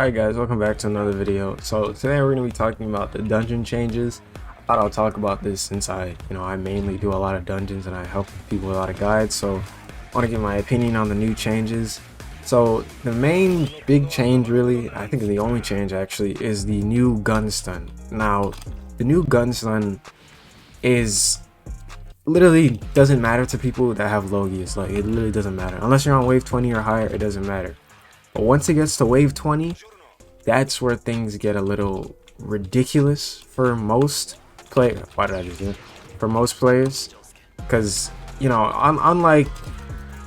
Alright guys, welcome back to another video. So today we're going to be talking about the dungeon changes. I thought I'll talk about this since I mainly do a lot of dungeons and I help people with a lot of guides. So I want to give my opinion on the new changes. So the main big change, really, I think the only change actually, is the new gun stun. Now, the new gun stun is literally doesn't matter to people that have Logias. Like, it literally doesn't matter. Unless you're on wave 20 or higher, it doesn't matter. But once it gets to wave 20, that's where things get a little ridiculous for most players. Why did I just do it? For most players, because unlike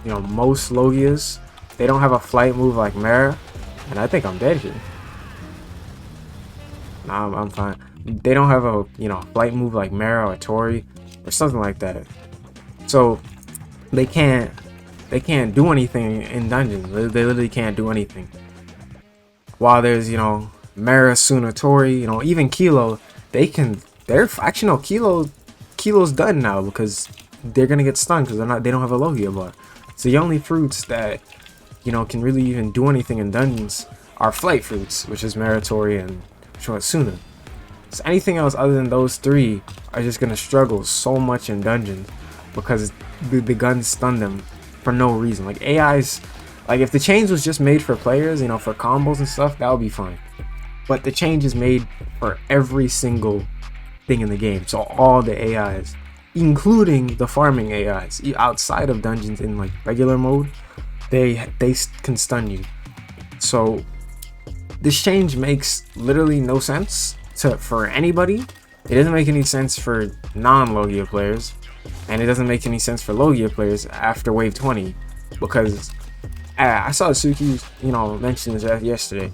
most Logias, they don't have a flight move like Mara, and I think I'm dead here. Nah, I'm fine. They don't have a flight move like Mara or Tori or something like that, so they can't do anything in dungeons. They literally can't do anything. While there's Mara, Suna, Tori, even Kilo, they're actually no, Kilo's done now because they're gonna get stunned because they don't have a Logia bar. So the only fruits that can really even do anything in dungeons are flight fruits, which is Mara, Tori, and Suna. So anything else other than those three are just gonna struggle so much in dungeons because the guns stun them for no reason. Like, AIs, like, if the change was just made for players, for combos and stuff, that would be fine. But the change is made for every single thing in the game. So all the AIs, including the farming AIs, outside of dungeons in like regular mode, they can stun you. So this change makes literally no sense for anybody. It doesn't make any sense for non-Logia players, and it doesn't make any sense for Logia players after wave 20, because I saw Suki mention this yesterday.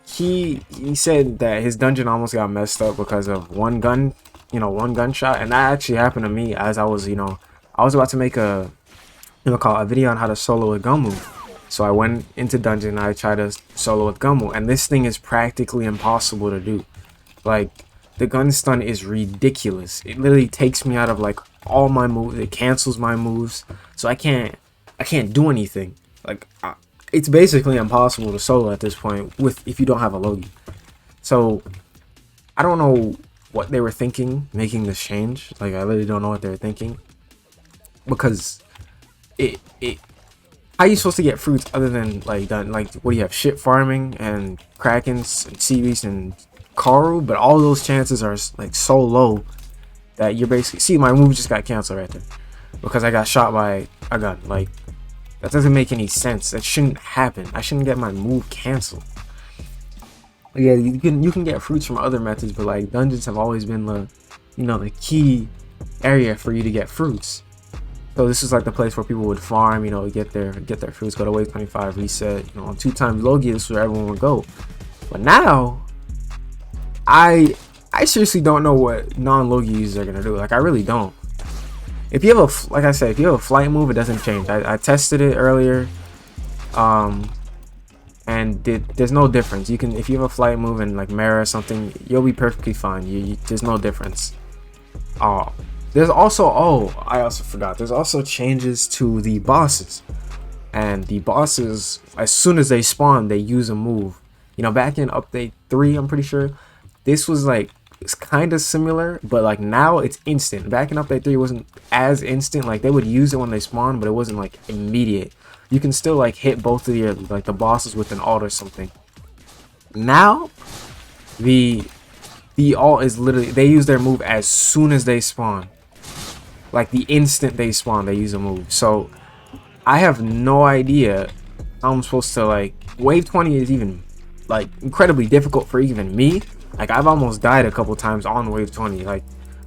He said that his dungeon almost got messed up because of one gunshot, and that actually happened to me as I was about to make a video on how to solo with Gumu. So I went into dungeon and I tried to solo with Gumu, and this thing is practically impossible to do. Like, the gun stun is ridiculous. It literally takes me out of like all my moves. It cancels my moves, so I can't do anything. Like, it's basically impossible to solo at this point if you don't have a Logi. So I don't know what they were thinking making this change. Like, I literally don't know what they were thinking, because how are you supposed to get fruits other than like what do you have, shit farming and Krakens and sea beasts and Karu? But all those chances are like so low that you're basically, see, my move just got canceled right there because I got shot by a gun. Like, that doesn't make any sense. That shouldn't happen. I shouldn't get my move canceled. Yeah, you can get fruits from other methods, but like, dungeons have always been the key area for you to get fruits. So this is like the place where people would farm, get their fruits, go to wave 25, reset, on 2 times Logia. This is where everyone would go. But now, I seriously don't know what non-Logia users are gonna do. Like, I really don't. If you have like I said, if you have a flight move, it doesn't change. I tested it earlier, and there's no difference. If you have a flight move and like Mara or something, you'll be perfectly fine. There's no difference. There's also, I also forgot, there's also changes to the bosses. And the bosses, as soon as they spawn, they use a move. Back in update 3, I'm pretty sure, this was like, it's kind of similar, but like now it's instant. Back in update 3, it wasn't as instant. Like, they would use it when they spawn, but it wasn't like immediate. You can still like hit both of the bosses with an ult or something. Now, the ult is literally, they use their move as soon as they spawn. Like, the instant they spawn, they use a move. So I have no idea how I'm supposed to, like, wave 20 is even like incredibly difficult for even me. Like, I've almost died a couple times on wave 20. Like,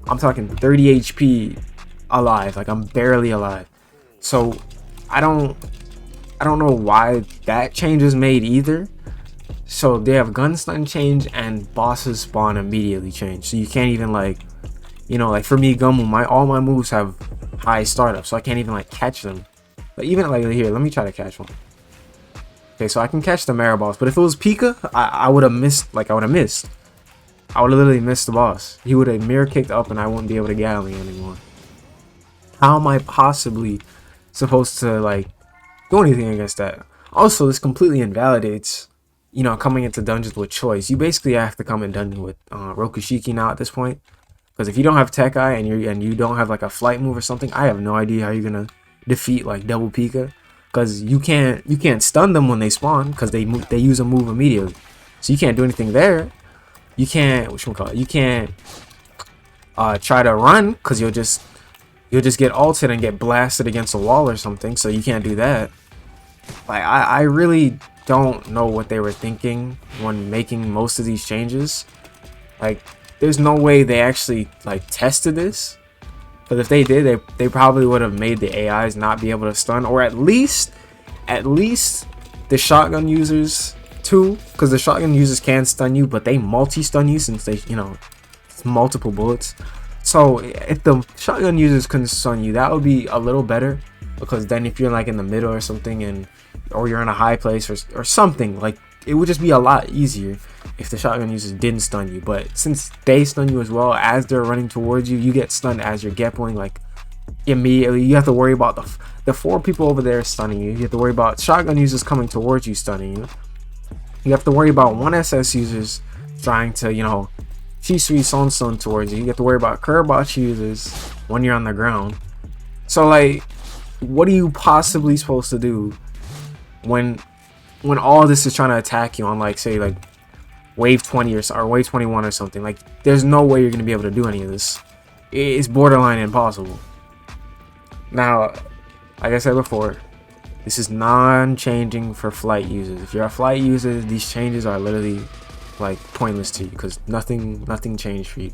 I'm talking 30 HP alive. Like, I'm barely alive. So I don't know why that change is made either. So they have gun stun change and bosses spawn immediately change. So you can't even like for me, Gumu, all my moves have high startup, so I can't even like catch them. But even like here, let me try to catch one. Okay, so I can catch the Mara boss, but if it was Pika, I would have missed. Like, I would have literally missed the boss. He would have mirror kicked up and I wouldn't be able to Gatling anymore. How am I possibly supposed to like do anything against that? Also, this completely invalidates coming into dungeons with choice. You basically have to come in dungeon with Rokushiki now at this point. Because if you don't have Tech Eye and you don't have like a flight move or something, I have no idea how you're gonna defeat like double Pika. Because you can't stun them when they spawn because they use a move immediately. So you can't do anything there. You can't you can't try to run because you'll just get ulted and get blasted against a wall or something. So you can't do that. Like I really don't know what they were thinking when making most of these changes. Like there's no way they actually like tested this. But if they did, they probably would have made the AIs not be able to stun, or at least the shotgun users too, because the shotgun users can stun you, but they multi-stun you since they it's multiple bullets. So if the shotgun users couldn't stun you, that would be a little better, because then if you're like in the middle or something or you're in a high place or something, like it would just be a lot easier if the shotgun users didn't stun you. But since they stun you as well as they're running towards you, you get stunned as you're gepling like immediately. You have to worry about the 4 people over there stunning you. You have to worry about shotgun users coming towards you stunning you. You have to worry about 1SS users trying to, Shisui Sonson towards you. You have to worry about Kurbachi users when you're on the ground. So like, what are you possibly supposed to do when all this is trying to attack you on, like, say like wave 20 or wave 21 or something? Like there's no way you're gonna be able to do any of this. It's borderline impossible. Now, like I said before, this is non-changing for flight users. If you're a flight user, these changes are literally like pointless to you because nothing changed for you.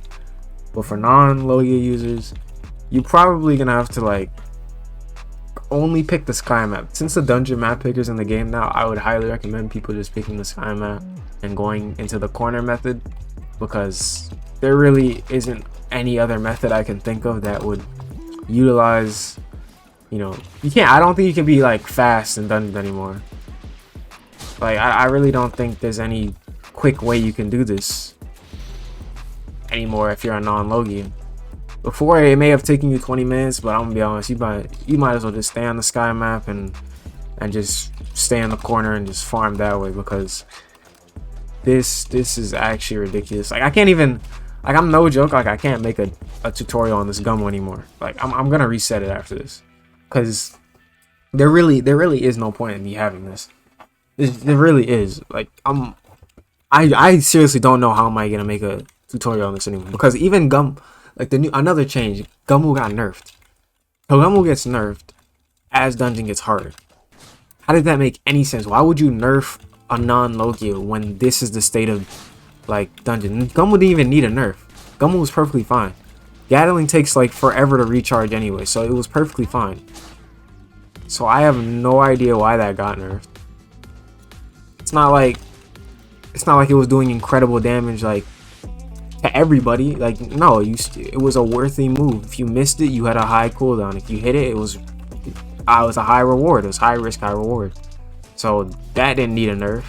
But for non-Logia users, you're probably gonna have to like only pick the sky map. Since the dungeon map pickers in the game now, I would highly recommend people just picking the sky map and going into the corner method, because there really isn't any other method I can think of that would utilize, I don't think you can be like fast in dungeons anymore. Like I really don't think there's any quick way you can do this anymore if you're a non-Logian. Before, it may have taken you 20 minutes, but I'm gonna be honest, you might as well just stay on the sky map and just stay in the corner and just farm that way, because this is actually ridiculous. Like I can't even, like, I'm no joke, like I can't make a tutorial on this Gummo anymore. Like I'm gonna reset it after this, because there really is no point in me having this. There really is. Like I seriously don't know how am I gonna make a tutorial on this anymore, because even like another change, Gummo got nerfed. So Gummo gets nerfed as dungeon gets harder. How did that make any sense? Why would you nerf a non-Logia when this is the state of like dungeon? Gummo didn't even need a nerf. Gummo was perfectly fine. Gatling takes like forever to recharge anyway, so it was perfectly fine. So I have no idea why that got nerfed. It's not like it was doing incredible damage like to everybody. Like no, it was a worthy move. If you missed it, you had a high cooldown. If you hit it, it was a high reward. It was high risk, high reward. So that didn't need a nerf.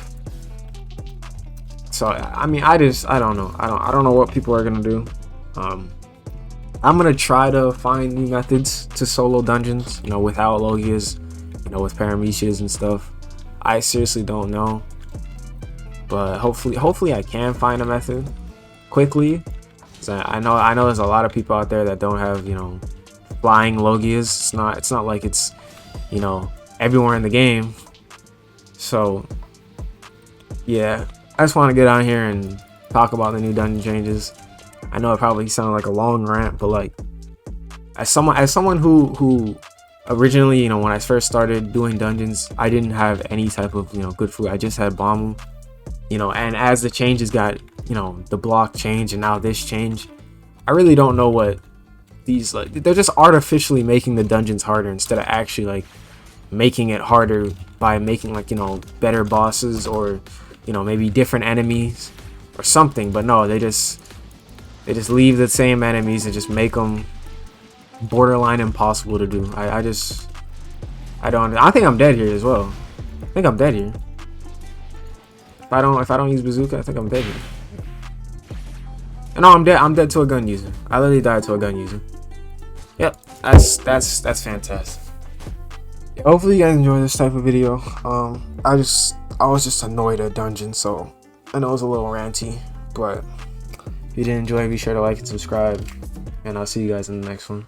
So I mean, I don't know. I don't know what people are gonna do. I'm gonna try to find new methods to solo dungeons, without Logias, with Paramecias and stuff. I seriously don't know, but hopefully I can find a method quickly. I know there's a lot of people out there that don't have flying Logias. It's not like it's everywhere in the game. So yeah, I just want to get on here and talk about the new dungeon changes. I know it probably sounded like a long rant, but like as someone who originally, when I first started doing dungeons, I didn't have any type of good food. I just had Bomb, and as the changes got, the block change and now this change, I really don't know what these, like, they're just artificially making the dungeons harder instead of actually like making it harder by making like better bosses or maybe different enemies or something. But no, they just leave the same enemies and just make them borderline impossible to do. I think I'm dead here as well. I think I'm dead here. If I don't use bazooka, I think I'm dead here. No, I'm dead. I'm dead to a gun user. I literally died to a gun user. Yep, that's fantastic. hopefully you guys enjoy this type of video. I was just annoyed at dungeon, so I know it was a little ranty, but if you did enjoy, be sure to like and subscribe, and I'll see you guys in the next one.